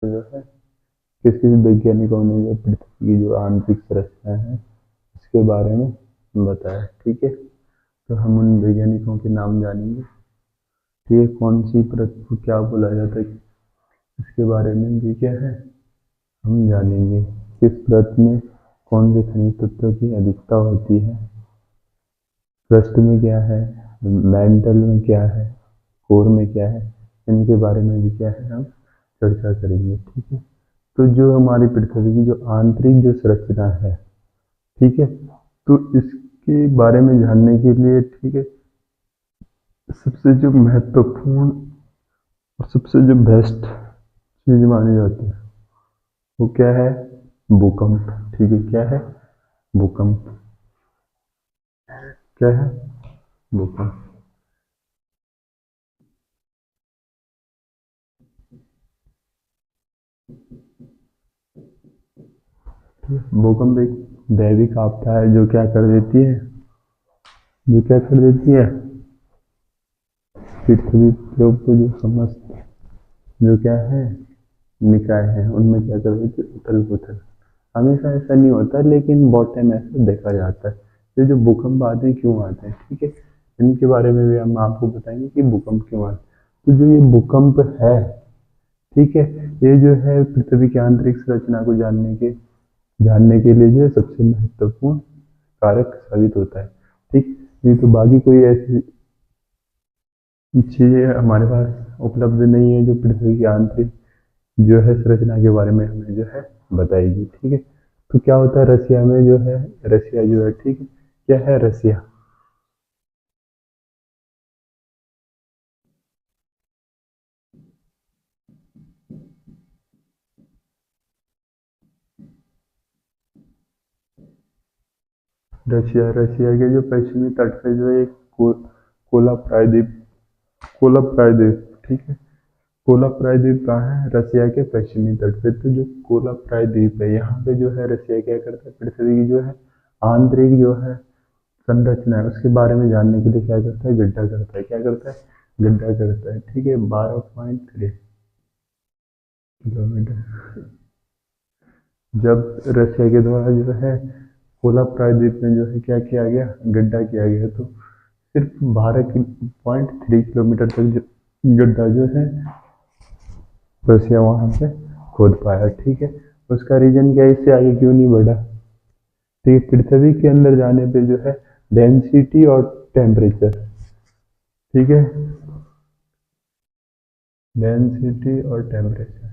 जो है किस किस वैज्ञानिकों ने जो पृथ्वी की जो आंतरिक संरचना है इसके बारे में बताया। ठीक है, तो हम उन वैज्ञानिकों के नाम जानेंगे। ठीक है, कौन सी परत को क्या बोला जाता है इसके बारे में भी क्या है हम जानेंगे। किस परत में कौन से खनिज तत्वों की अधिकता होती है, क्रस्ट में क्या है, मैंटल में क्या है, कोर में क्या है, इनके बारे में भी क्या है हम चर्चा करेंगे। ठीक है, तो जो हमारी पृथ्वी की जो आंतरिक जो संरचना है, ठीक है, तो इसके बारे में जानने के लिए, ठीक है, सबसे जो महत्वपूर्ण और सबसे जो बेस्ट चीज मानी जाती है वो क्या है, भूकंप। ठीक है, क्या है, भूकंप। क्या है, भूकंप। भूकंप एक दैविक आपदा है जो क्या कर देती है, जो क्या कर देती है, पृथ्वी के ऊपर जो समस्त जो क्या है निकाय है उनमें क्या कर देती है, उथल पुथल। हमेशा ऐसा नहीं होता लेकिन बहुत टाइम ऐसा देखा जाता है। ये जो भूकंप आते हैं क्यों आते हैं, ठीक है, इनके बारे में भी हम आपको बताएंगे कि भूकंप क्यों आते हैं। तो जो ये भूकंप है, ठीक है, ये जो है पृथ्वी की आंतरिक संरचना को जानने के लिए जो है सबसे महत्वपूर्ण कारक साबित होता है। ठीक, नहीं तो बाकी कोई ऐसी चीजें हमारे पास उपलब्ध नहीं है जो पृथ्वी की आंतरिक जो है संरचना के बारे में हमें जो है बताएगी। ठीक है, तो क्या होता है रसिया में जो है, रसिया जो है, ठीक है, क्या है रसिया, रशिया, रशिया के जो पश्चिमी तट पे जो है एक कोला प्रायद्वीप, कोला प्रायद्वीप, ठीक है, कोला प्रायद्वीप कहाँ है, रसिया के पश्चिमी तट पे। तो जो कोला प्रायद्वीप है यहाँ पे जो है रसिया क्या करता है, पृथ्वी की जो है आंतरिक जो है संरचना है उसके बारे में जानने के लिए क्या करता है, गड्ढा करता है। क्या करता है, गड्ढा करता है। ठीक है, 12.3 किलोमीटर। जब रशिया के द्वारा जो है कोला प्रायद्वीप में जो है क्या किया गया, गड्ढा किया गया, तो सिर्फ 12.3 किलोमीटर तक जो गड्ढा जो है रसिया वहां पे खोद पाया। ठीक है, उसका रीजन क्या है, इससे आगे क्यों नहीं बढ़ा। ठीक है, पृथ्वी के अंदर जाने पे जो है डेंसिटी और टेम्परेचर, ठीक है, डेंसिटी और टेम्परेचर,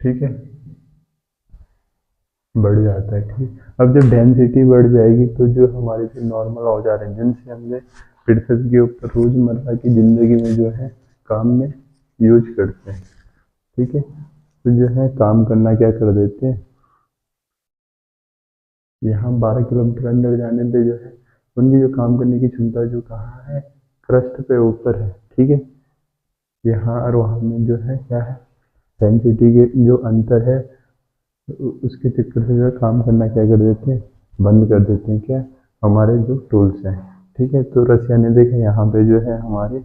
ठीक है, बढ़ जाता है। ठीक, अब जब डेंसिटी बढ़ जाएगी तो जो हमारे जो नॉर्मल औजार हैं जिनसे हमने पृथ्वी के ऊपर रोजमर्रा की जिंदगी में जो है काम में यूज करते हैं, ठीक है, तो जो है काम करना क्या कर देते हैं, यहाँ 12 किलोमीटर अंदर जाने पे जो है उनकी जो काम करने की क्षमता जो कहाँ है, क्रस्ट पे ऊपर है। ठीक है, यहाँ और वहाँ में जो है क्या है, डेंसिटी के जो अंतर है उसके चक्कर से जो है काम करना क्या कर देते हैं, बंद कर देते हैं। क्या, हमारे जो टूल्स हैं। ठीक है, तो रसिया ने देखा यहाँ पे जो है हमारे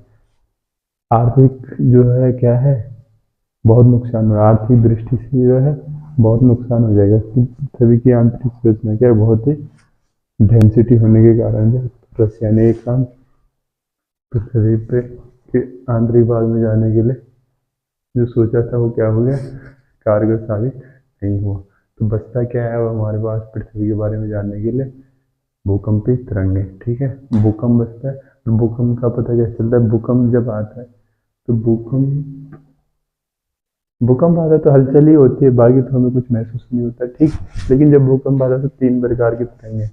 आर्थिक जो है क्या है बहुत नुकसान हुआ, आर्थिक दृष्टि से जो है बहुत नुकसान हो जाएगा कि पृथ्वी की आंतरिक संरचना क्या है बहुत ही डेंसिटी होने के कारण जो रसिया ने एक काम पृथ्वी पे के आंतरिक भाग में जाने के लिए जो सोचा था वो क्या हो गया, कारगर साबित नहीं हुआ। तो बचता क्या है अब हमारे पास पृथ्वी के बारे में जानने के लिए, भूकंपी तरंगे। ठीक है, भूकंप बचता है। और भूकंप का पता कैसे चलता है, भूकंप जब आता है तो भूकंप भूकंप आता है तो हलचल ही होती है, बाकी तो हमें कुछ महसूस नहीं होता। ठीक, लेकिन जब भूकंप आता है तो 3 प्रकार की तरंगे,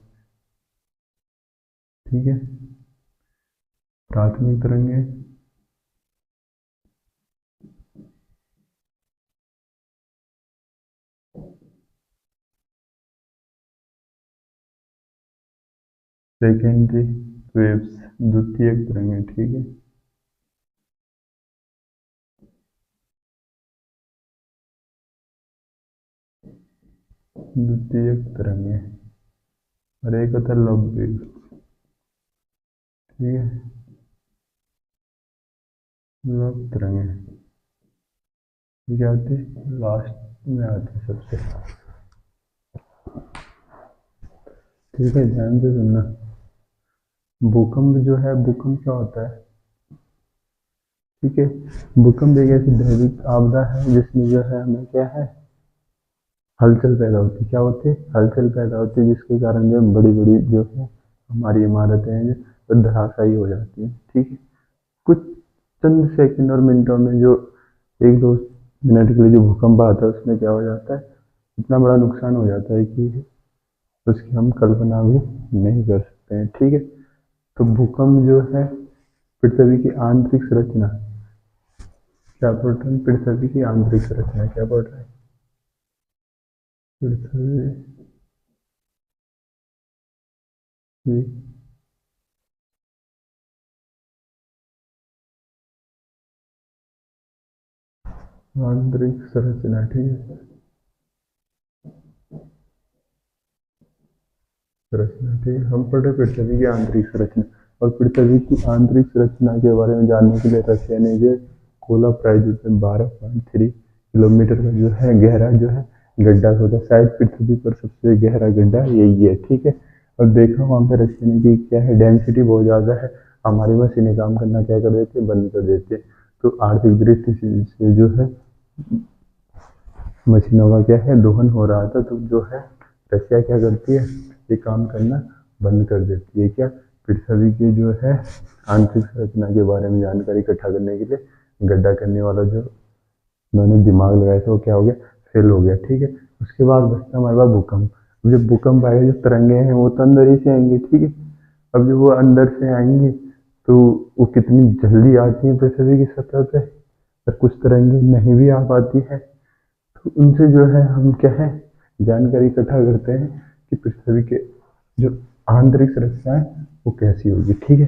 ठीक है, प्राथमिक तरंगे, सेकेंडरी वेव्स, द्वितीयक तरंगे, ठीक है, द्वितीयक तरंगे, और एक होता है लव वेव, ठीक है, लव तरंगे। ये क्या होती है, लास्ट में आती है सबसे। ठीक है, ध्यान से सुनना। भूकंप जो है, भूकंप क्या होता है, ठीक है। भूकंप एक ऐसी दैविक आपदा है जिसमें जो है हमें क्या है, हलचल पैदा होती है। क्या होती है, हलचल पैदा होती है, जिसके कारण जो बड़ी बड़ी जो है हमारी इमारतें हैं जो धराशायी हो जाती हैं। ठीक है, कुछ चंद सेकंड और मिनटों में जो 1-2 मिनट के लिए जो भूकंप आता है उसमें क्या हो जाता है, इतना बड़ा नुकसान हो जाता है कि उसकी हम कल्पना भी नहीं कर सकते हैं। ठीक है, तो भूकंप जो है पृथ्वी की आंतरिक संरचना, क्या पढ़ रहे हैं, पृथ्वी की आंतरिक संरचना क्या पढ़ रहे हैं, पृथ्वी की आंतरिक संरचना। ठीक है, संरचना, ठीक है, हम पढ़ रहे पृथ्वी की आंतरिक संरचना। और पृथ्वी की आंतरिक संरचना के बारे में जानने के लिए रशिया ने जो कोला प्राइज में 12.3 किलोमीटर का जो है गहरा जो है गड्ढा खोदा। शायद पृथ्वी पर सबसे गहरा गड्ढा यही है। ठीक है, और देखा वहाँ पे रशिया ने कि क्या है, डेंसिटी बहुत ज़्यादा है, हमारी मशीनें काम करना क्या कर देती है, बंद कर देती है। तो आर्थिक दृष्टि से जो है मशीनों का क्या है, दोहन हो रहा था। तो जो है रशिया क्या करती है, ये काम करना बंद कर देती है। क्या, पृथ्वी के जो है आंतरिक संरचना के बारे में जानकारी इकट्ठा करने के लिए गड्ढा करने वाला जो उन्होंने दिमाग लगाया था वो क्या हो गया, फेल हो गया। ठीक है, उसके बाद बचता हमारे पास भूकंप। अब जब भूकंप आएगा, जो तरंगे हैं वो तो अंदर ही से आएंगी। ठीक है, अब जब वो अंदर से आएंगी तो वो कितनी जल्दी आती है पृथ्वी की सतह पे, और कुछ तरंगे नहीं भी आ पाती है। तो उनसे जो है हम क्या है, जानकारी इकट्ठा करते हैं कि पृथ्वी के जो आंतरिक संरचना है वो कैसी होगी। ठीक है,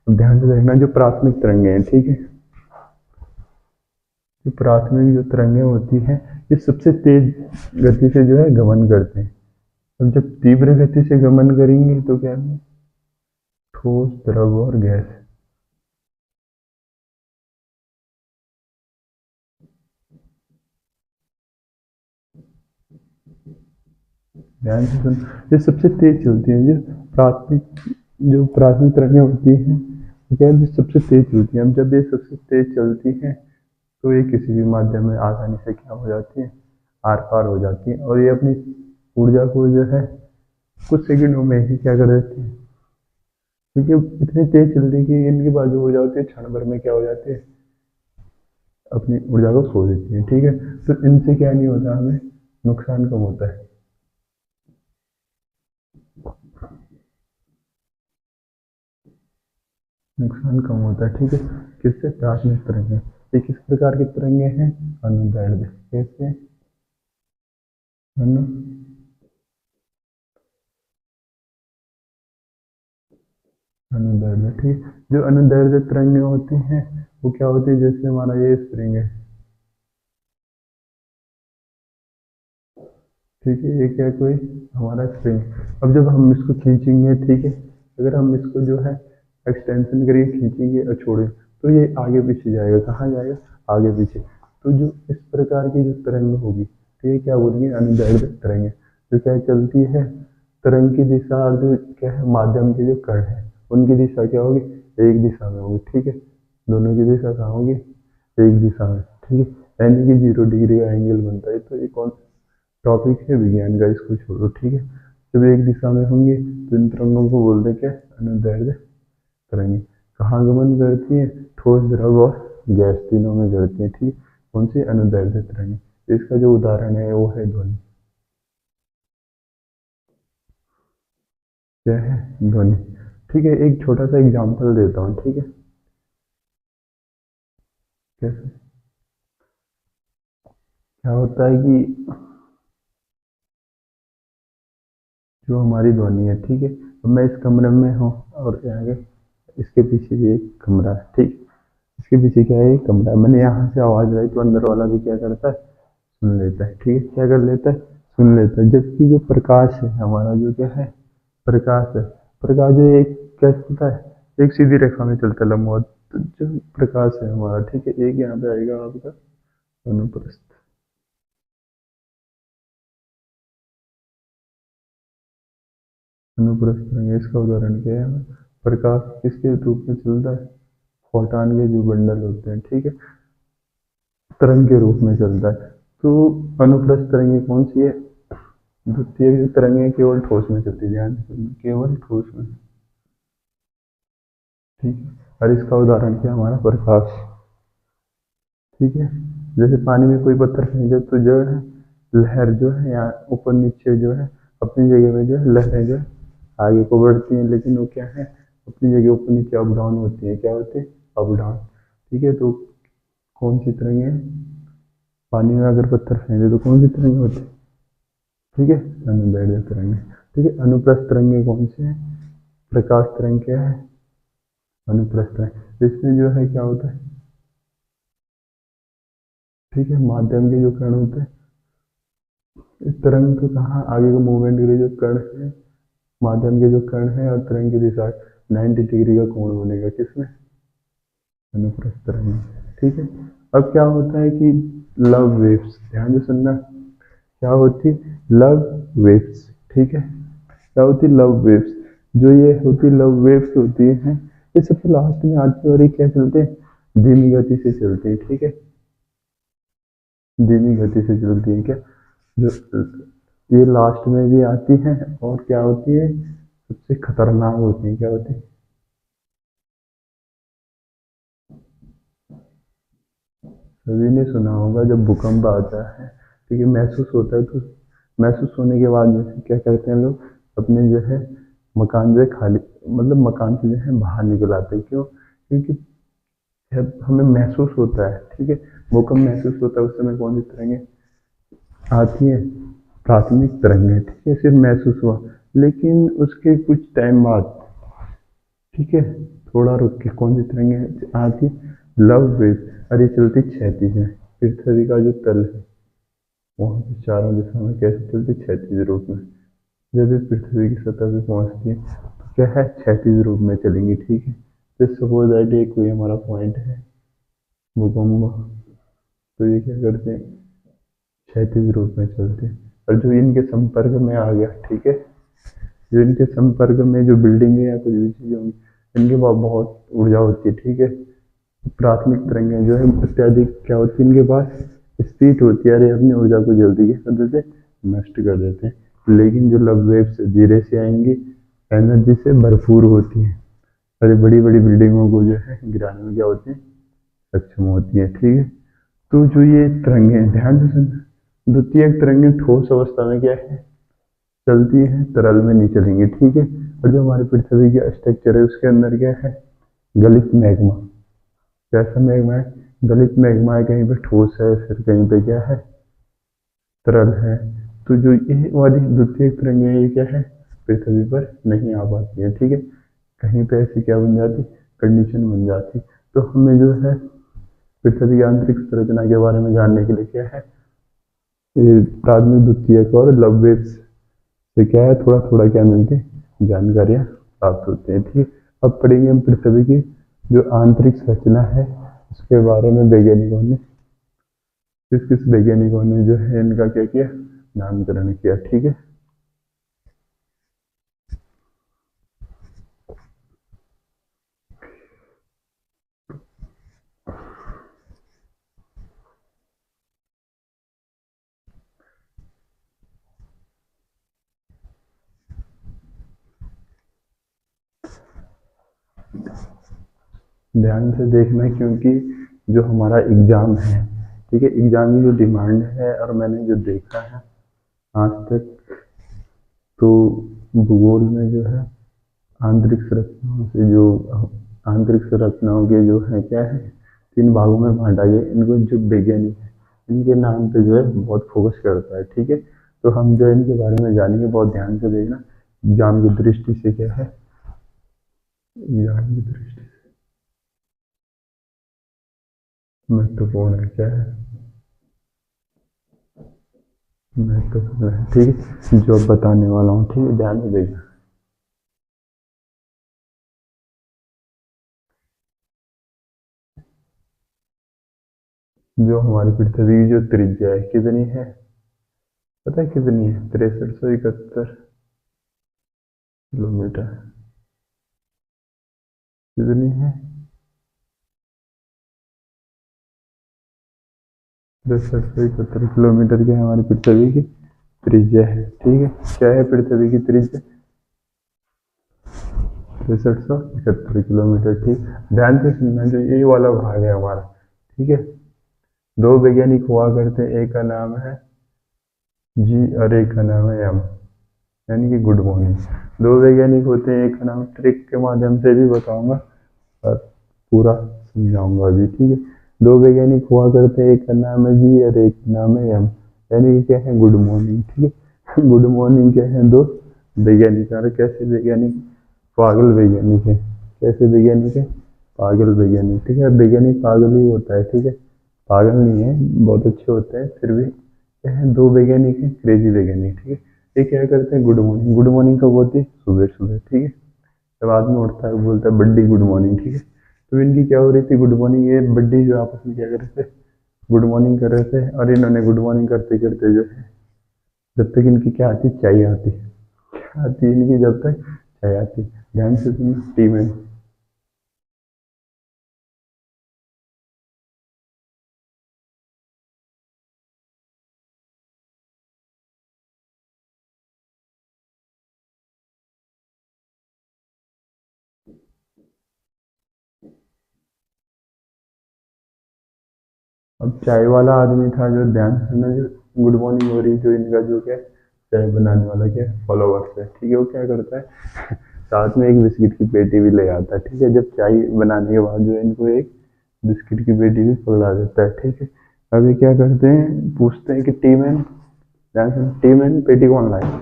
अब ध्यान से देखना, जो प्राथमिक तरंगे हैं, ठीक है, जो प्राथमिक जो तरंगे होती हैं ये सबसे तेज गति से जो है गमन करते हैं। अब जब तीव्र गति से गमन करेंगे तो क्या है, ठोस, द्रव और गैस। ध्यान से सुन, ये सबसे तेज चलती है, जो प्राथमिक तरंगें होती हैं वो क्या है, सबसे तेज चलती हैं। अब जब ये सबसे तेज चलती हैं तो ये किसी भी माध्यम में आसानी से क्या हो जाती है, आर पार हो जाती है, और ये अपनी ऊर्जा को जो है कुछ सेकंडों में ही क्या कर देती है, क्योंकि इतनी तेज चलती है कि इनकी बाजू ऊर्जा होती है, क्षण भर में क्या हो जाती है, अपनी ऊर्जा को खो देती है। ठीक है, तो इनसे क्या नहीं होता, हमें नुकसान कम होता है। नुकसान कम होता है। ठीक है, किससे, प्राथमिक तरंगे। ये किस प्रकार की तरंगे हैं, अनुदैर्ध्य। कैसे, अनु अनुदैर्ध्य। ठीक है, जो अनुदैर्ध्य तरंगे होती हैं वो क्या होती है, जैसे हमारा ये स्प्रिंग है। ठीक है, ये क्या, कोई हमारा स्प्रिंग। अब जब हम इसको खींचेंगे, ठीक है, अगर हम इसको जो है एक्सटेंशन करिए, खींचेंगे और छोड़ेंगे तो ये आगे पीछे जाएगा। कहाँ जाएगा, आगे पीछे। तो जो इस प्रकार की जो तरंग होगी तो ये क्या बोलेंगे, अनुदैर्ध्य तरंगे। जो क्या चलती है, तरंग की दिशा और जो क्या है माध्यम के जो कण है उनकी दिशा क्या होगी, एक दिशा में होगी। ठीक है, दोनों की दिशा कहाँ होगी, एक दिशा में। ठीक है, यानी कि 0 डिग्री का एंगल बनता है। तो ये कौन टॉपिक है, विज्ञान का, इसको छोड़ो। ठीक है, जब एक दिशा में होंगे तो इन तरंगों को बोलते क्या, अनुदैर्ध्य तरंगे। कहाँ गमन करती है, ठोस, द्रव और गैस तीनों में करती है। ठीक, कौन सी, अनुदैर्ध्य तरंगे। इसका जो उदाहरण है वो है ध्वनि। क्या है, ध्वनि। ठीक है, एक छोटा सा एग्जांपल देता हूँ। ठीक है, कैसे, क्या होता है कि जो हमारी ध्वनि है, ठीक है, अब मैं इस कमरे में हूँ और यहाँ के इसके पीछे भी एक कमरा है। ठीक, इसके पीछे क्या है, एक कमरा है। मैंने यहाँ से आवाज आई तो अंदर वाला भी क्या करता है, सुन लेता है। ठीक है, क्या कर लेता है, सुन लेता है। जबकि जो प्रकाश है हमारा, जो क्या है, प्रकाश है, प्रकाश जो एक क्या चलता है, एक सीधी रेखा में चलता है, लंबवत। तो जो प्रकाश है हमारा, ठीक है, एक यहाँ पे आएगा आपका अनुप्रस्थ। अनुप्रस्थ तरंग, इसका उदाहरण क्या है? प्रकाश किसके रूप में चलता है? फोटॉन के जो बंडल होते हैं, ठीक है, तरंग के रूप में चलता है। तो अनुप्रस्थ तरंगे कौन सी है? द्वितीय जो तरंगे केवल ठोस में चलती है, ध्यान से सुनना, केवल ठोस में, ठीक है। और इसका उदाहरण क्या हमारा? प्रकाश, ठीक है। जैसे पानी में कोई पत्थर फेंक दे तो जो है लहर जो है यहाँ ऊपर नीचे जो है अपनी जगह में जो है लहरें जो है आगे को बढ़ती हैं, लेकिन वो क्या है अपनी जगह ऊपर नीचे अप डाउन होती है। क्या होती है? अप डाउन, ठीक है। तो कौन सी तरंगे हैं? पानी में अगर पत्थर फेंक दे तो कौन सी तरंगे होती है? ठीक है, अनुदैर्ध्य तरंगे, ठीक है। अनुप्रस्थ तरंगे कौन सी है? प्रकाश तरंग क्या है? अनुप्रस्थ तरंग। इसमें जो है क्या होता है, ठीक है, माध्यम के जो कण होते हैं, इस तरंग को कहाँ आगे का मूवमेंट के लिए जो कण है, माध्यम के जो कण है और तरंग की दिशा 90 डिग्री का कोण बनेगा, किसमें? अनुप्रस्थ तरंग में, ठीक है। अब क्या होता है कि लव वेव्स, ध्यान से सुनना, क्या होती? लव वेव्स, ठीक है। क्या होती? Love waves. जो ये होती लव वेव्स होती हैं, ये सबसे लास्ट में आती है और ये क्या चलते हैं? धीमी गति से चलती है, ठीक है, धीमी गति से चलती है। क्या जो ये लास्ट में भी आती हैं और क्या होती है? सबसे खतरनाक होती है। क्या होती है? सभी ने सुना होगा जब भूकंप आता है, ठीक है, महसूस होता है, तो महसूस होने के बाद जैसे क्या करते हैं लोग, अपने जो है मकान जो है खाली, मतलब मकान से जो है बाहर निकल आते हैं। क्यों? क्योंकि जब हमें महसूस होता है, ठीक है, भूकंप महसूस होता है, उस समय कौन सी तरंगे आती है? प्राथमिक तरंगे, ठीक है, सिर्फ महसूस हुआ, लेकिन उसके कुछ टाइम बाद, ठीक है, थोड़ा रुक के कौन सी तरंगे आती है? Love wave. और ये चलती क्षैतिज में, पृथ्वी का जो तल है वहां पे चारों दिशा में कैसे चलती? क्षैतिज रूप में। जब ये पृथ्वी की सतह पे पहुंचती है तो क्या है? क्षैतिज रूप में चलेंगी, ठीक है। तो सपोज दैट ये कोई हमारा पॉइंट है भूकंप, तो ये क्या करते हैं? क्षैतिज रूप में चलते हैं। और जो इनके संपर्क में आ गया, ठीक है, जो इनके संपर्क में जो बिल्डिंग है या कुछ भी चीजें होंगी, इनके पास बहुत ऊर्जा होती है, ठीक है। प्राथमिक तरंगें जो है अत्यधिक क्या होती है? इनके पास स्पीड होती है, अरे अपनी ऊर्जा को जल्दी क्या कर देते हैं? नष्ट कर देते हैं। लेकिन जो लव वेव से धीरे से आएंगी, एनर्जी से भरपूर होती है, अरे बड़ी बड़ी बिल्डिंगों को जो है गिराने में क्या होती है? सक्षम होती है, ठीक है। तो जो ये तरंगें, ध्यान से सुनना, द्वितीयक तरंगें ठोस अवस्था में क्या है? चलती है, तरल में नहीं चलेंगी, ठीक है। और जो हमारे पृथ्वी का स्ट्रक्चर है उसके अंदर क्या है? गलित मैग्मा। कैसा मैग्मा है? गलित मैग्मा है, कहीं पे ठोस है, फिर कहीं पे क्या है? तरल है। तो जो ये वाली द्वितीय तरंगें हैं, ये क्या है? पृथ्वी पर नहीं आ पाती है, ठीक है। कहीं पे ऐसी क्या बन जाती? कंडीशन बन जाती। तो हमें जो है पृथ्वी की आंतरिक संरचना के बारे में जानने के लिए क्या है? ये प्राथमिक द्वितीयक और लव वेव्स से क्या है, थोड़ा थोड़ा क्या मिलती है? जानकारियां प्राप्त होती हैं, ठीक। अब पढ़ेंगे हम पृथ्वी की जो आंतरिक संरचना है उसके बारे में। वैज्ञानिकों ने, किस किस वैज्ञानिकों ने जो है इनका क्या किया? नामकरण किया, ठीक है। ध्यान से देखना, क्योंकि जो हमारा एग्जाम है, ठीक है, एग्जाम की जो डिमांड है और मैंने जो देखा है आज तक, तो भूगोल में जो है आंतरिक संरचनाओं से जो आंतरिक संरचनाओं के जो है क्या है, 3 भागों में बांटा गया। इनको जो वैज्ञानिक है इनके नाम पे जो है बहुत फोकस करता है, ठीक है। तो हम जो इनके बारे में जानेंगे, बहुत ध्यान से देखना, एग्जाम की दृष्टि से क्या है, एग्जाम की दृष्टि से महत्वपूर्ण है, क्या है? महत्वपूर्ण है, ठीक है, जो अब बताने वाला हूँ, ठीक है, ध्यान से देखना। जो हमारी पृथ्वी की जो त्रिज्या है कितनी है, पता है कितनी है? 6371 किलोमीटर। कितनी है? 6371 किलोमीटर की हमारी पृथ्वी की त्रिज्या है। ठीक है, क्या है पृथ्वी की त्रिज्या? 6371 किलोमीटर। ठीक, ध्यान से सुनना, जो ये वाला भाग है हमारा, ठीक है, दो वैज्ञानिक हुआ करते हैं, एक का नाम है जी और एक का नाम है एम, यानी कि गुड मॉर्निंग। दो वैज्ञानिक होते हैं, एक का नाम ट्रिक के माध्यम से भी बताऊंगा और पूरा समझाऊंगा अभी। ठीक है, दो वैज्ञानिक हुआ करते हैं, एक का नाम है जी और एक का नाम है एम, यानी कि क्या है? Good morning. ठीक है, गुड मॉर्निंग क्या है? दो वैज्ञानिक। और कैसे वैज्ञानिक? पागल वैज्ञानिक है। कैसे वैज्ञानिक है? पागल वैज्ञानिक। ठीक है, वैज्ञानिक पागल ही होता है। ठीक है, पागल नहीं है, बहुत अच्छे होते हैं, फिर भी क्या है? दो वैज्ञानिक है, क्रेजी वैज्ञानिक। ठीक है, ये क्या करते हैं? Good morning. गुड मॉर्निंग कब होती है? सुबह सुबह। ठीक है, जब आदमी उठता है बोलता है बड्डी गुड मॉर्निंग। ठीक है, तो इनकी क्या हो रही थी? Good morning. ये बड्डी जो आपस में क्या कर रहे थे? गुड मॉर्निंग कर रहे थे। और इन्होंने गुड मॉर्निंग करते करते जो है, जब तक इनकी क्या आती? चाय आती। क्या आती है इनकी? जब तक चाय आती। ध्यान से सुनना, टी में। अब चाय वाला आदमी था जो, ध्यान से सुनना, जो गुड मॉर्निंग हो रही, जो इनका जो क्या है, चाय बनाने वाला क्या है? फॉलोवर्स है। ठीक है, वो क्या करता है? साथ में एक बिस्किट की पेटी भी ले आता है। ठीक है, जब चाय बनाने के बाद जो है, इनको एक बिस्किट की पेटी भी पकड़ा देता है। ठीक है, अभी क्या करते हैं? पूछते हैं कि टी मैन, ध्यान से, टी मैन पेटी कौन लाया?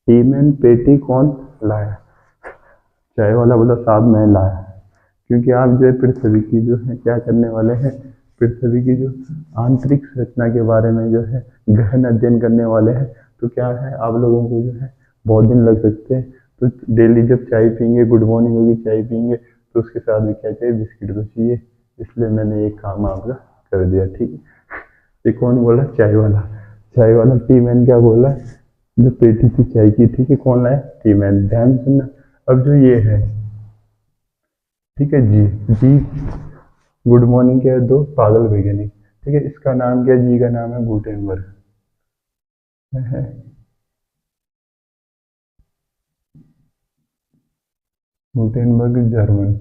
टी मैन पेटी कौन लाया? चाय वाला बोला साहब मैं लाया। क्योंकि आप जो है पृथ्वी की जो है क्या करने वाले हैं? पृथ्वी की जो आंतरिक संरचना के बारे में जो है गहन अध्ययन करने वाले हैं। तो क्या है, आप लोगों को जो है बहुत दिन लग सकते हैं। तो डेली जब चाय पियेंगे, गुड मॉर्निंग होगी, चाय पियेंगे, तो उसके साथ भी क्या चाहिए? बिस्किट तो चाहिए। इसलिए मैंने एक काम आपका कर दिया। ठीक है, ये कौन बोला? चाय वाला। चाय वाला। टी मैन क्या बोला? जो पेटी थी चाय की, ठीक है, कौन लाया? T man. ध्यान सुनना, अब जो ये है, ठीक है, जी जी गुड मॉर्निंग क्या है? दो पागल वैज्ञानिक। ठीक है, इसका नाम क्या है? जी का नाम है गुटेनबर्ग है। Gutenberg German.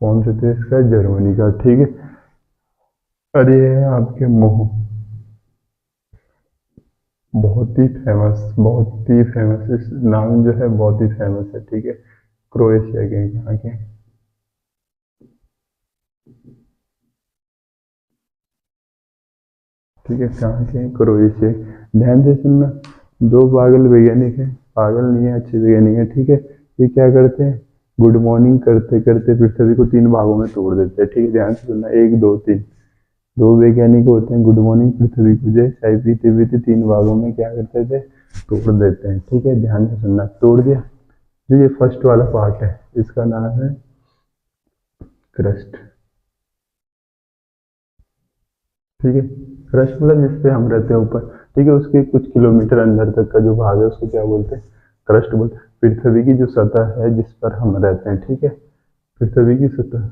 कौन से देश का? जर्मनी का। ठीक है, और ये है आपके मोह, बहुत ही फेमस, बहुत ही फेमस, इस नाम जो है बहुत ही फेमस है। ठीक है, क्रोएशिया के, कहाँ के? ठीक है, कहाँ के? क्रोएशिया। ध्यान से सुनना, दो पागल वैज्ञानिक हैं, पागल नहीं है, अच्छे वैज्ञानिक है। ठीक है, ये क्या करते हैं? गुड मॉर्निंग करते करते पृथ्वी को तीन भागों में तोड़ देते हैं। ठीक है, ध्यान से सुनना, एक दो तीन। दो वैज्ञानिक होते हैं, गुड मॉर्निंग पृथ्वी को जो है चाय पीते पीते तीन भागों में क्या करते थे? तोड़ देते हैं। ठीक है, ध्यान से सुनना, तोड़ दिया। जो ये फर्स्ट वाला पार्ट है, इसका नाम है क्रस्ट। ठीक है, क्रस्ट मतलब जिसपे हम रहते हैं ऊपर। ठीक है, उसके कुछ किलोमीटर अंदर तक का जो भाग है उसको क्या बोलते हैं? क्रस्ट बोलते हैं। पृथ्वी की जो सतह है जिस पर हम रहते हैं, ठीक है, पृथ्वी की सतह,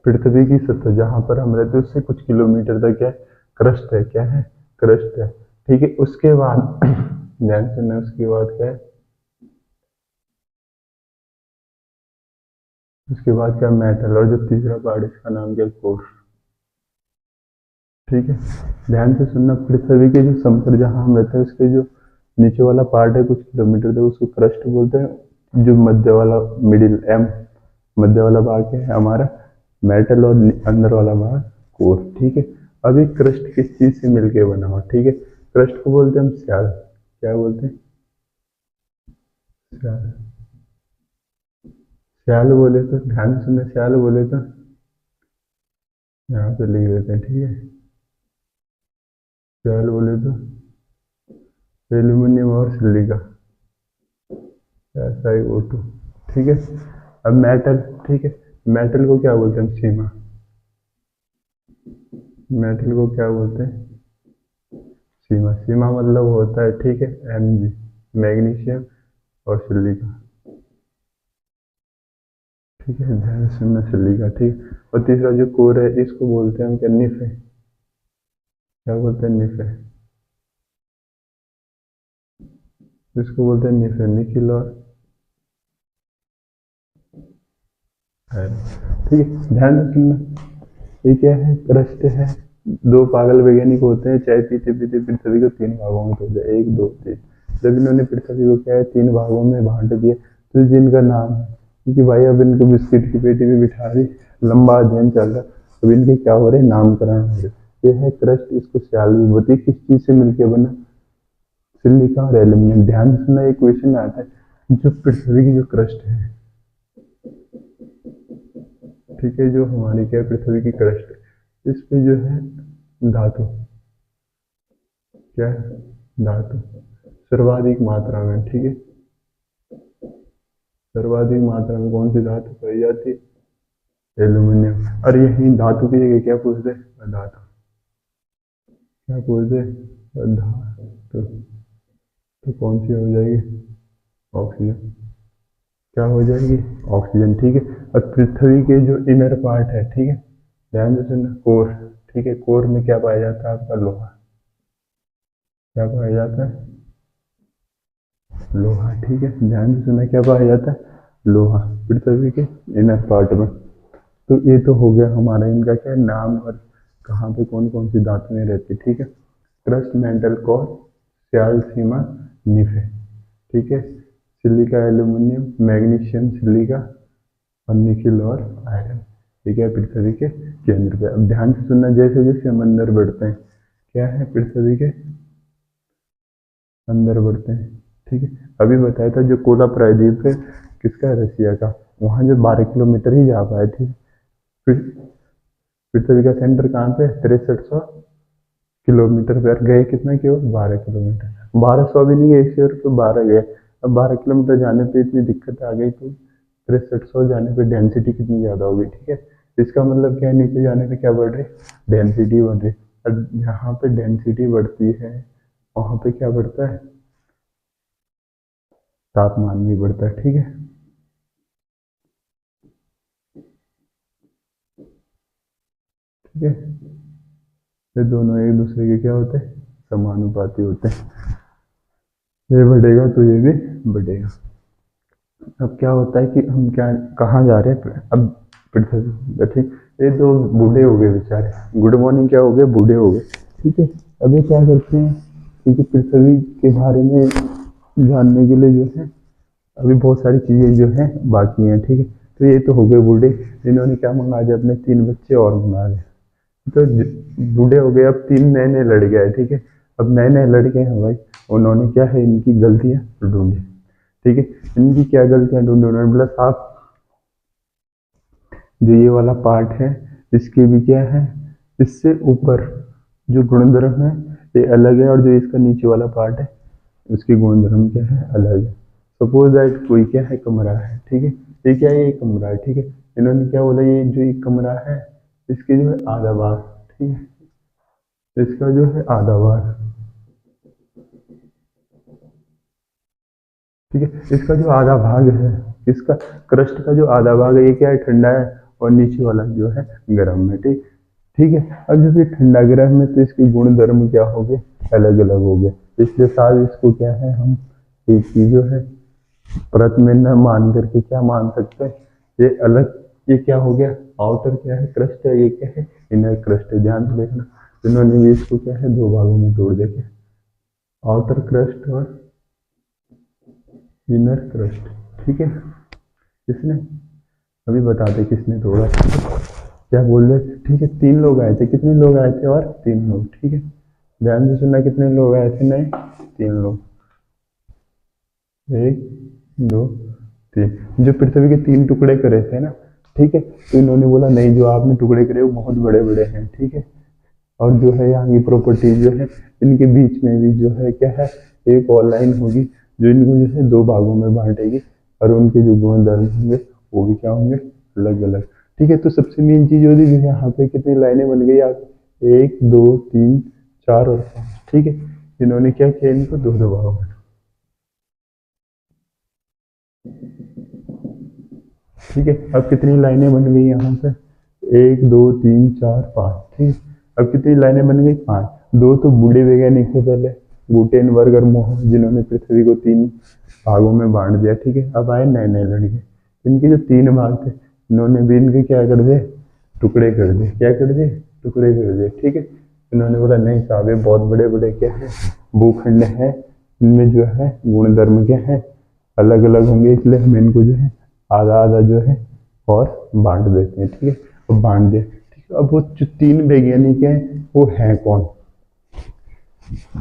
पृथ्वी की सतह जहां पर हम रहते हैं उससे कुछ किलोमीटर तक क्या है? क्रस्ट है। क्या है? क्रस्ट है। ठीक है, उसके बाद ध्यान से, उसके बाद क्या है? उसके बाद क्या? मेटल। और जो तीसरा पार्ट, इसका नाम क्या? कोर। ठीक है, ध्यान से सुनना, पृथ्वी के जो समतल जहां हम रहते हैं उसके जो नीचे वाला पार्ट है कुछ किलोमीटर तक, उसको क्रस्ट बोलते हैं। जो मध्य वाला, मिडिल एम, मध्य वाला भाग है हमारा मेटल, और अंदर वाला भाग कोर। ठीक है, अभी क्रस्ट किस चीज से मिलके बना हो? ठीक है, क्रस्ट को बोलते हैं हम स्याल। क्या बोलते हैं? स्याल। स्याल बोले तो, ध्यान से सुनना, स्याल बोले तो यहाँ पे लिख देते हैं। ठीक है, स्याल बोले तो एल्यूमिनियम और सिलिका, SiO2। ठीक है, अब मेटल, ठीक है, मेटल को क्या बोलते हैं हम? सीमा। मेटल को क्या बोलते हैं? सीमा। सीमा मतलब होता है, ठीक है, Mg, मैग्नीशियम और सिलिका, ठीक है, ध्यान से सुनना, सिलिका, ठीक। और तीसरा जो कोर है इसको बोलते हैं हम क्या? निफ है। क्या बोलते हैं? निफ है। इसको बोलते हैं निफ है, निकिल और आयरन, ठीक है, ध्यान से सुनना। ये क्या है? क्रस्ट है। दो पागल वैज्ञानिक होते हैं, चाय पीते पीते पृथ्वी को तीन भागों में तोड़ दिया, एक दो तीन। जब इन्होंने पृथ्वी को क्या है, तीन भागों में बांट दिया, तो जिनका नाम है, क्योंकि भाई अब इनको बिस्किट की पेटी में बिठा दी, लंबा अध्ययन चल रहा, अब इनके क्या हो रहे? नामकरण हो रहे। ये है क्रस्ट, इसको श्याल भी बोलते हैं। किस चीज से मिलकर बना? सिलिका और एल्यूमिनियम। ध्यान से सुनना, एक क्वेश्चन आता है, जो पृथ्वी की जो क्रस्ट है, ठीक है, जो हमारी क्या पृथ्वी की क्रस्ट है, इस पे जो है धातु, क्या है? धातु सर्वाधिक मात्रा में, ठीक है, सर्वाधिक मात्रा में कौन सी धातु पाई जाती है? एल्यूमिनियम। और यही धातु की जगह क्या पूछते हैं? धातु। क्या पूछते हैं? धातु। तो कौन सी हो जाएगी? ऑक्सीजन। क्या हो जाएगी? ऑक्सीजन, ठीक है। और पृथ्वी के जो इनर पार्ट है, ठीक है, ध्यान से सुनना, कोर, ठीक है, कोर में क्या पाया जाता है आपका? लोहा। क्या पाया जाता है? लोहा, ठीक है, ध्यान से सुनना, क्या पाया जाता है? लोहा, पृथ्वी के इनर पार्ट में। तो ये तो हो गया हमारा इनका क्या नाम और कहाँ पे कौन कौन सी धातुएं रहती, ठीक है। क्रस्ट, मेंटल, कोर, श्याल, सीमा, निफ है, ठीक है। सिलिका, एल्यूमिनियम, मैग्नीशियम, सिलिका और निकिल और आयरन, ठीक है, पृथ्वी के केंद्र पे। अब ध्यान से सुनना, जैसे जैसे हम अंदर बढ़ते हैं, क्या है? पृथ्वी के अंदर बढ़ते हैं, ठीक है। अभी बताया था जो कोला प्रायद्वीप है किसका है? रसिया का। वहां जो 12 किलोमीटर ही जा पाए थे। पृथ्वी का सेंटर कहाँ पे? 6300 किलोमीटर पर गए, कितना केवल? 12 किलोमीटर। 1200 भी नहीं गए इस ईयर, तो 12 गए। अब 12 किलोमीटर जाने पे इतनी दिक्कत आ गई, तो 6300 जाने पे डेंसिटी कितनी ज्यादा होगी, ठीक है। इसका मतलब क्या है? नीचे जाने पे क्या बढ़ रही? डेंसिटी बढ़ रही। और जहाँ पे डेंसिटी बढ़ती है वहां पे क्या बढ़ता है? तापमान भी बढ़ता है, ठीक है। ठीक है, ये दोनों एक दूसरे के क्या होते हैं? समानुपाती होते हैं। ये बढ़ेगा तो ये भी बढ़ेगा। अब क्या होता है कि हम क्या, कहाँ जा रहे हैं? अब पृथ्वी, ठीक, ये दो बूढ़े हो गए बेचारे, गुड मॉर्निंग, क्या हो गए? बूढ़े हो गए, ठीक है। अब ये क्या करते हैं? क्योंकि पृथ्वी के बारे में जानने के लिए जो है अभी बहुत सारी चीजें जो है बाकी हैं, ठीक है। तो ये तो हो गए बूढ़े, इन्होंने क्या मंगा दिया? अपने 3 बच्चे और मंगा दिए, तो बूढ़े हो गए। अब 3 नए नए लड़के आए, ठीक है। अब नए नए लड़के हैं भाई, उन्होंने क्या है? इनकी गलतियां ढूंढी, ठीक है। इनकी क्या गलतियां ढूंढी? उन्होंने बोला साहब, जो ये वाला पार्ट है इसके भी क्या है? इससे ऊपर जो गुणधर्म है ये अलग है, और जो इसका नीचे वाला पार्ट है उसकी गुणधर्म क्या है? अलग है। सपोज दैट कोई क्या है? कमरा है, ठीक है। ये क्या है? ये कमरा है, ठीक है। इन्होंने क्या बोला? ये जो एक कमरा है इसके जो है आधा भाग, ठीक है, इसका जो है आधा भाग, ठीक है, इसका जो आधा भाग है, इसका क्रस्ट का जो आधा भाग है ये क्या है? ठंडा है, और नीचे वाला जो है गर्म है, ठीक, ठीक है। अब जब ये ठंडा गर्म है तो इसके गुण धर्म क्या हो गए? अलग अलग हो गए। इसलिए साथ इसको क्या है? हम एक चीज जो है परत में न मान करके क्या मान सकते हैं? ये अलग, ये क्या हो गया? आउटर क्या है? क्रस्ट है, ये क्या है? इनर क्रस्ट है। ध्यान से देखना, इन्होंने ये इसको क्या है? 2 भागों में तोड़ दिया, आउटर क्रस्ट और इनर क्रस्ट, ठीक है। किसने? अभी बताते किसने तोड़ा, क्या बोल रहे थे, ठीक है। 3 लोग आए थे, कितने लोग आए थे? और 3 लोग, ठीक है। ध्यान से सुनना, कितने लोग आए थे? नए 3 लोग, 1 2 3, जो पृथ्वी के 3 टुकड़े करे थे ना, ठीक है। तो इन्होंने बोला नहीं, जो आपने टुकड़े करे वो बहुत बड़े बड़े हैं, ठीक है। और जो है यहाँ की प्रॉपर्टी जो है इनके बीच में भी जो है क्या है? एक और लाइन होगी जो इनको जो है 2 भागों में बांटेगी, और उनके जो गुण धर्म होंगे वो भी क्या होंगे, अलग अलग। ठीक है, तो सबसे मेन चीज होती है यहाँ पे कितनी लाइनें बन गई आप, 1 2 3 4 और 5। ठीक है, इन्होंने क्या किया, इनको दो दो भागों में। ठीक है, अब कितनी लाइनें बन गई यहाँ पे, 1 2 3 4 5। ठीक है, अब कितनी लाइनें बन गई, 5। दो तो बूढ़े वैज्ञानिक थे पहले, गुटेनबर्ग और मोह, जिन्होंने पृथ्वी को 3 भागों में बांट दिया। ठीक है, अब आए नए नए लड़के, इनके जो 3 भाग थे, इन्होंने भी इनके क्या कर दिए, टुकड़े कर दिए। क्या कर दिए, टुकड़े कर दिए। ठीक है, इन्होंने बोला नहीं साहब, ये बहुत बड़े बड़े क्या है, भूखंड है, इनमें जो है गुण क्या है, अलग अलग होंगे, इसलिए हम इनको जो है आधा आधा जो है और बांट देते हैं। ठीक है, अब बांट दिया। ठीक है, अब वो जो 3 वैज्ञानिक हैं वो हैं कौन।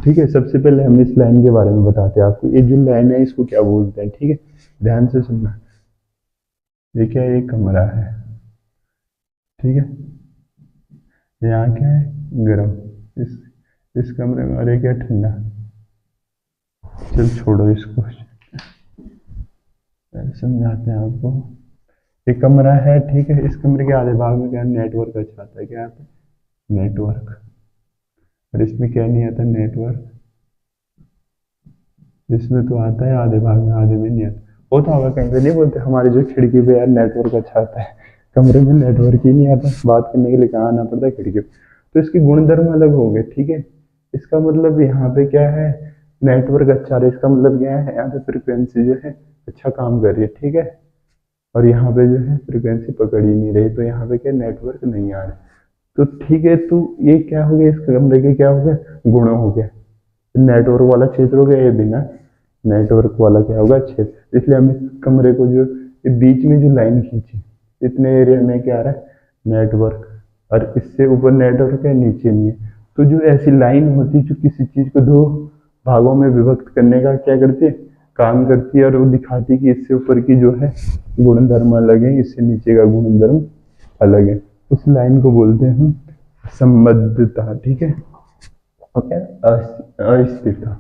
ठीक है, सबसे पहले हम इस लाइन के बारे में बताते हैं आपको, ये जो लाइन है इसको क्या बोलते हैं। ठीक है, ध्यान से सुनना। ये क्या है, एक कमरा है। ठीक है, यहाँ क्या है, गर्म। इस कमरे में, अरे क्या ठंडा। चल छोड़ो इसको, समझाते हैं आपको। एक कमरा है। ठीक है, इस कमरे के आधे भाग में क्या नेटवर्क अच्छा आता है, क्या आता है, नेटवर्क। और इसमें क्या नहीं आता, नेटवर्क। इसमें तो आता है आधे भाग में, आधे में नहीं आता। होता होगा कहीं पे, नहीं बोलते हमारी जो खिड़की पे यार नेटवर्क अच्छा आता है, कमरे में नेटवर्क ही नहीं आता, बात करने के लिए कहाँ आना पड़ता है, खिड़की पे। तो इसके गुणधर्म अलग हो गए। ठीक है, इसका मतलब यहाँ पे क्या है, नेटवर्क अच्छा रहा है, इसका मतलब क्या है, यहाँ पे फ्रिक्वेंसी जो है अच्छा काम कर रही है। ठीक है, और यहाँ पे जो है फ्रिक्वेंसी पकड़ ही नहीं रही, तो यहाँ पे क्या नेटवर्क नहीं आ रहा। तो ठीक है, तो ये क्या हो गया, इस कमरे के क्या हो गया, गुण हो गया। नेटवर्क वाला क्षेत्र हो गया, ये बिना नेटवर्क वाला क्या होगा, क्षेत्र। इसलिए हम इस कमरे को जो बीच में जो लाइन खींची, इतने एरिया में क्या आ रहा है, नेटवर्क। और इससे ऊपर नेटवर्क है, नीचे नहीं है। तो जो ऐसी लाइन होती है जो किसी चीज को 2 भागों में विभक्त करने का क्या करती है, काम करती है, और वो दिखाती है कि इससे ऊपर की जो है गुणधर्म अलग है, इससे नीचे का गुणधर्म अलग है। उस लाइन को बोलते हैं हम संबद्धता। ठीक है, ओके, अस्थिरता,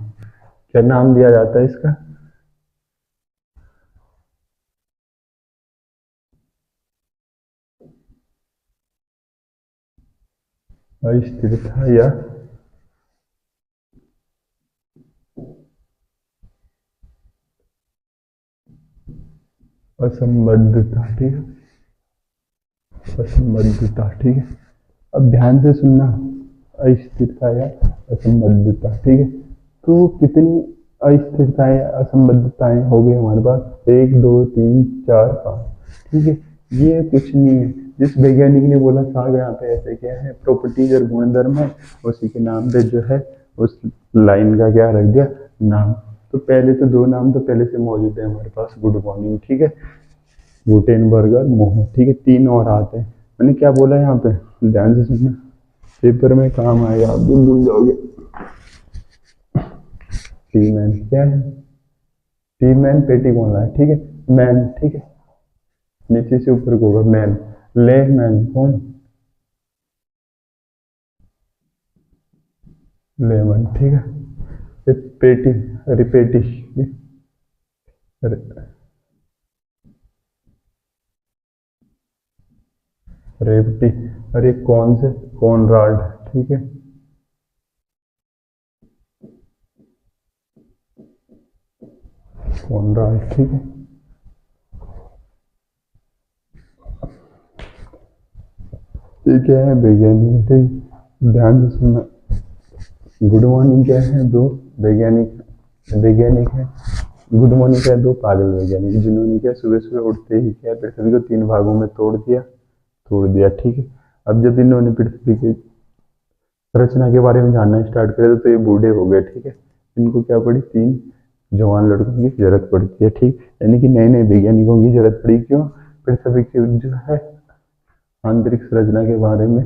क्या नाम दिया जाता है इसका, अस्थिरता या असंबद्धता। ठीक है, असंबद्धता। ठीक है, अब ध्यान से सुनना, अस्थिरता या असंबद्धता। ठीक है, तो कितनी अस्थिरताएं असंबद्धताएं हो गई हमारे पास, 1 2 3 4 5। ठीक है, ये कुछ नहीं है, जिस वैज्ञानिक ने बोला साहब यहाँ पे ऐसे क्या है, प्रॉपर्टीज और गुणधर्म है, उसी के नाम पे जो है उस लाइन का क्या रख दिया, नाम। तो पहले तो 2 नाम तो पहले से मौजूद है हमारे पास, गुड मॉर्निंग। ठीक है, गुटेनबर्ग और मोह। ठीक है, 3 और आते हैं। मैंने क्या बोला यहाँ पे, ध्यान से सुनना, पेपर में काम आएगा, आप भी भूल जाओगे। टी मैन क्या है, टी मैन पेटी कौन है, ठीक है, मैन। ठीक है, नीचे से ऊपर को होगा मैन। ले मैन कौन, लेमन। ठीक है, ये पेटी, अरे पेटी, अरे रेवटी, अरे कौन से, कॉनराड। ठीक है, कॉनराड। ठीक है, ये क्या है, वैज्ञानिक। ठीक, ध्यान से सुनना। गुड मॉर्निंग क्या है, 2 वैज्ञानिक है। गुड मॉर्निंग क्या है, 2 पागल वैज्ञानिक, जिन्होंने क्या सुबह सुबह उठते ही क्या पृथ्वी को 3 भागों में तोड़ दिया। ठीक है, अब जब इन्होंने पृथ्वी की रचना के बारे में जानना स्टार्ट करे तो ये बूढ़े हो गए। ठीक है, इनको क्या पड़ी, 3 जवान लड़कों की जरूरत पड़ती है। ठीक, यानी कि नए नए वैज्ञानिकों की जरूरत पड़ी, क्यों, पृथ्वी की जो है आंतरिक संरचना के बारे में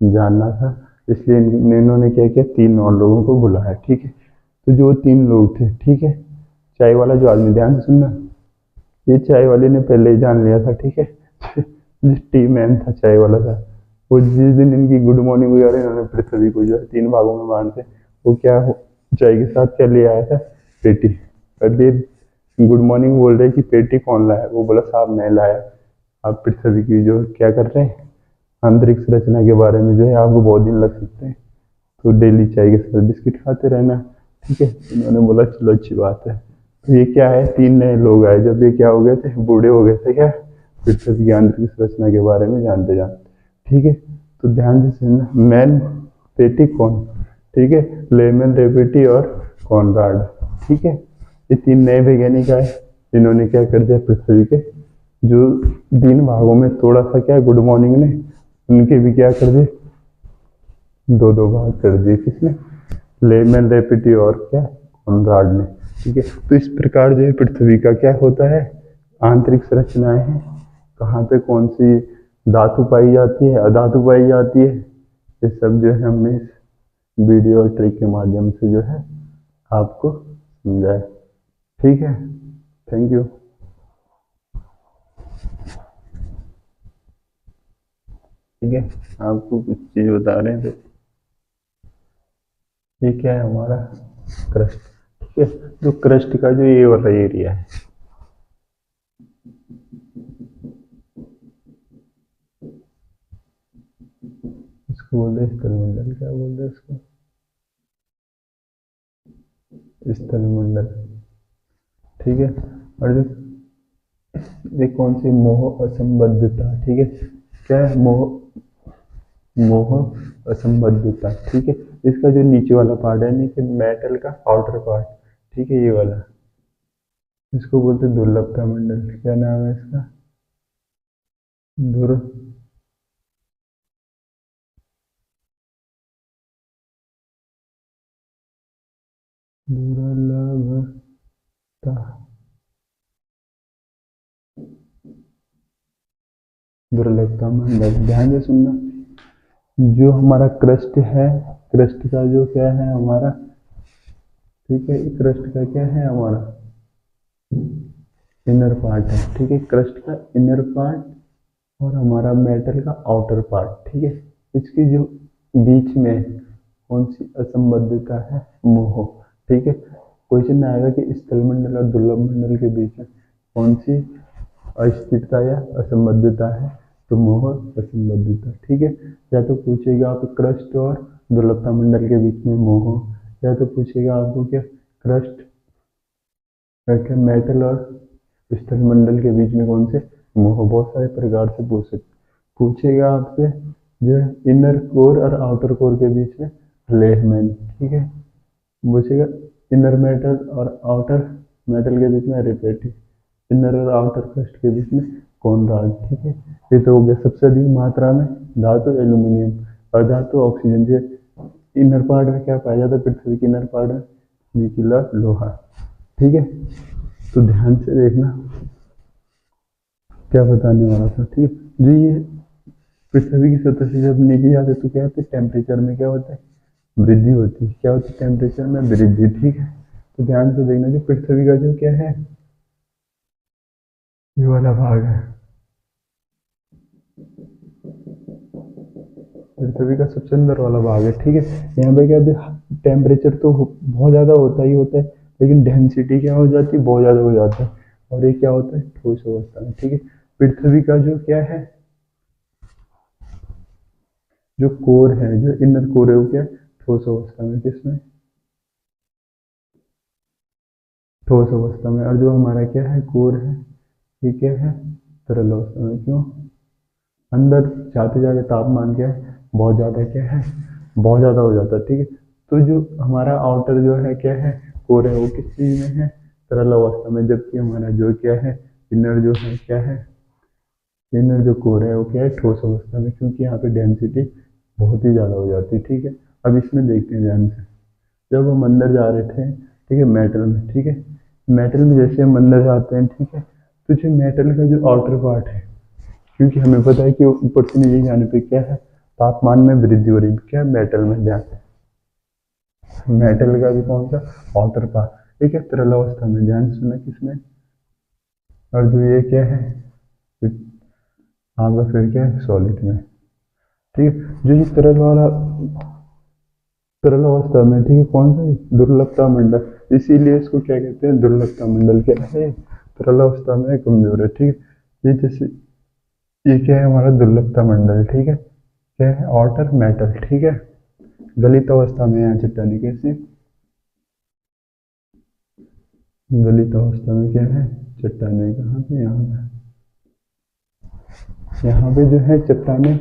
जानना था, इसलिए इन्होंने क्या किया, 3 और लोगों को बुलाया। ठीक है, तो जो 3 लोग थे, ठीक है, चाय वाला जो आदमी, ध्यान से सुनना, ये चाय वाले ने पहले ही जान लिया था। ठीक है, जो टी मैन था, चाय वाला था, वो जिस दिन इनकी गुड मॉर्निंग हुई और इन्होंने पृथ्वी को जो है 3 भागों में बांट थे, वो क्या चाय के साथ क्या ले आया था, पेटी। और ये गुड मॉर्निंग बोल रहे कि पेटी कौन लाया, वो बोला साहब मैं लाया। आप पृथ्वी की जो क्या कर रहे हैं, आंतरिक संरचना के बारे में जो है आपको बहुत दिन लग सकते हैं, तो डेली चाय के साथ बिस्किट खाते रहना, ठीक है। उन्होंने बोला चलो अच्छी बात है। तो ये क्या है, 3 नए लोग आए, जब ये क्या हो गए थे, बूढ़े हो गए थे क्या, पृथ्वी की आंतरिक संरचना के बारे में जानते जानते, ठीक है। तो ध्यान से सुनना, मैन पेटी कौन, ठीक है, लेमन रेपेटी और कॉनराड, ठीक है। ये 3 नए वैज्ञानिक आए, इन्होंने क्या कर दिया, पृथ्वी के जो 3 भागों में थोड़ा सा क्या गुड मॉर्निंग ने उनके भी क्या कर दिए, 2-2 भाग कर दिए, किसने, लेमन रेपेटी और क्या, कॉनराड ने, ठीक है। तो इस प्रकार जो है पृथ्वी का क्या होता है, आंतरिक संरचनाएं हैं, कहाँ पे कौन सी धातु पाई जाती है, अधातु पाई जाती है, ये सब जो है हमने इस वीडियो और ट्रिक के माध्यम से जो है आपको समझाया, ठीक है। Thank you. ठीक है, आपको कुछ चीज बता रहे थे, ये क्या है हमारा क्रस्ट, ठीक है। जो क्रस्ट का जो ये वाला एरिया है, इसको बोलते हैं स्थलमंडल, क्या बोलते हैं इसको, स्थलमंडल, ठीक है। और जो ये कौन सी मोह असंबद्धता, ठीक है, क्या है, मोह असंबद्धता, ठीक है। इसका जो नीचे वाला पार्ट है, नहीं कि मेटल का आउटर पार्ट, ठीक है, ये वाला, इसको बोलते हैं दुर्लभता मंडल, क्या नाम है इसका, दुर दुर्लभता, दुर्लभता मंडल, ध्यान से सुनना। जो हमारा क्रस्ट है, क्रस्ट का जो क्या है हमारा, ठीक है, क्रस्ट का क्या है हमारा इनर पार्ट है, ठीक है, क्रस्ट का इनर पार्ट और हमारा मेटल का आउटर पार्ट, ठीक है। इसकी जो बीच में कौन सी असंबद्धता है, मोह, ठीक है। क्वेश्चन आएगा कि स्थलमंडल और दुर्लभ मंडल के बीच में कौन सी अस्थिरता या असंबद्धता है, तो मोह असंबद्धता, ठीक है। या तो पूछेगा आप क्रस्ट और दुर्लभता मंडल के बीच में मोह, या तो पूछेगा आपको क्या क्रस्ट क्या मेटल और स्थलमंडल के बीच में कौन से मोह, बहुत सारे प्रकार से पूछेगा आपसे जो है इनर कोर और आउटर कोर के बीच में लेहमैन, ठीक है। पूछेगा इनर मेटल और आउटर मेटल के बीच में रेपेटी, इनर और आउटर क्रस्ट के बीच में कॉनराड, ठीक है। ये तो हो गया। सबसे अधिक मात्रा में धातु एल्यूमिनियम, अधातु ऑक्सीजन, जो इनर पार्ट में क्या पाया जाता है, पृथ्वी के इनर पार्ट में निकिल और लोहा, ठीक है। तो ध्यान से देखना क्या बताने वाला था, ठीक है। जो ये पृथ्वी की सतह से जब नीचे जाते तो क्या होता है, टेम्परेचर में क्या होता है, वृद्धि होती है, क्या होती है, टेम्परेचर में वृद्धि, ठीक है। तो ध्यान से देखना कि पृथ्वी का जो क्या है, ये वाला भाग है, पृथ्वी का सबसे अंदर वाला भाग है, ठीक है। यहाँ पे क्या टेम्परेचर तो बहुत ज़्यादा होता ही होता है, लेकिन डेंसिटी क्या हो जाती है, बहुत ज़्यादा हो जाता है, और ये क्या होता है, ठोस अवस्था में, ठीक है। पृथ्वी का जो क्या है, जो कोर है, जो इनर कोर है, वो क्या ठोस अवस्था में, किसमें, ठोस अवस्था में। और जो हमारा क्या है कोर है, ये क्या है, तरल अवस्था में। क्यों, अंदर जाते जाते तापमान क्या है, बहुत ज़्यादा क्या है, बहुत ज़्यादा हो जाता है, ठीक है। तो जो हमारा आउटर जो है क्या है, कोर है, वो किस चीज़ में है, तरल अवस्था में, जबकि हमारा जो क्या है इनर जो है क्या है, इनर जो कोर है वो क्या है, ठोस अवस्था में, क्योंकि यहाँ पे डेंसिटी बहुत ही ज़्यादा हो जाती है, ठीक है। अब इसमें देखते हैं ध्यान से, जब हम अंदर जा रहे थे, ठीक है, मेटल में, ठीक है, मेटल में जैसे हम अंदर जाते हैं, ठीक है, तो जो मेटल का जो आउटर पार्ट है, क्योंकि हमें पता है कि ऊपर से नीचे जाने पे क्या है, तापमान में वृद्धि हो रही है, क्या मेटल में, ध्यान, मेटल का भी कौन सा आउटर पार्ट, ठीक है, तरल अवस्था में, ध्यान सुनना किसमें, और जो ये क्या है आपका फिर क्या है सॉलिड में, ठीक है। जो ये तरल वाला तरल अवस्था में, ठीक है, कौन सा दुर्लभता मंडल, इसीलिए इसको क्या कहते हैं, दुर्लभता मंडल क्या है, तरल अवस्था में कमजोर है, ठीक है। ये जैसे ये क्या है हमारा दुर्लभता मंडल, ठीक है। क्या है, ऑटर मेटल, ठीक है। गलित अवस्था में यहाँ चट्टाने कैसे, गलित अवस्था में क्या है, चट्टाने कहाँ पे, यहाँ पे जो है चट्टाने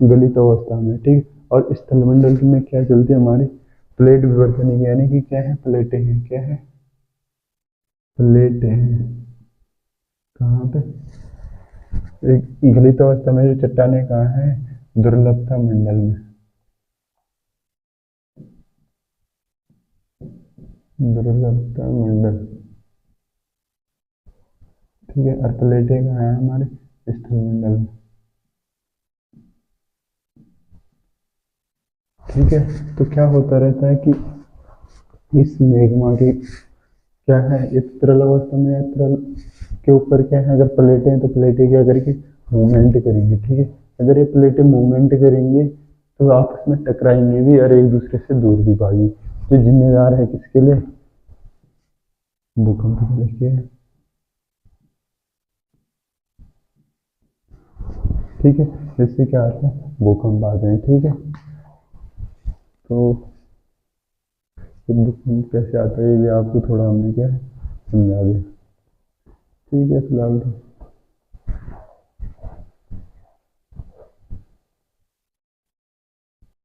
गलित अवस्था में, ठीक। और स्थलमंडल में क्या चलती है हमारी, प्लेट विवर्तनिक, यानी कि क्या है, प्लेटें हैं, क्या है, प्लेटें हैं। कहाँ पे, एक गलित अवस्था में जो चट्टाने कहाँ है, दुर्लभता मंडल में, दुर्लभता मंडल, ठीक है। और प्लेटें कहाँ है हमारे, स्थलमंडल में, ठीक है। तो क्या होता रहता है कि इस मैग्मा के क्या है, एक तरल अवस्था में या तरल के ऊपर क्या है, अगर प्लेटें हैं तो प्लेटें क्या करेंगी, मूवमेंट करेंगी, ठीक है। अगर ये प्लेटें मूवमेंट करेंगे तो आपस में टकराएंगे भी और एक दूसरे से दूर भी भागी। जो जिम्मेदार है किसके लिए, भूकंप के लिए, ठीक है। जिससे क्या आता है, भूकंप आते हैं, ठीक है। तो ये भूकंप कैसे आता है ये भी आपको थोड़ा हमने क्या है समझा दिया, ठीक है फिलहाल तो।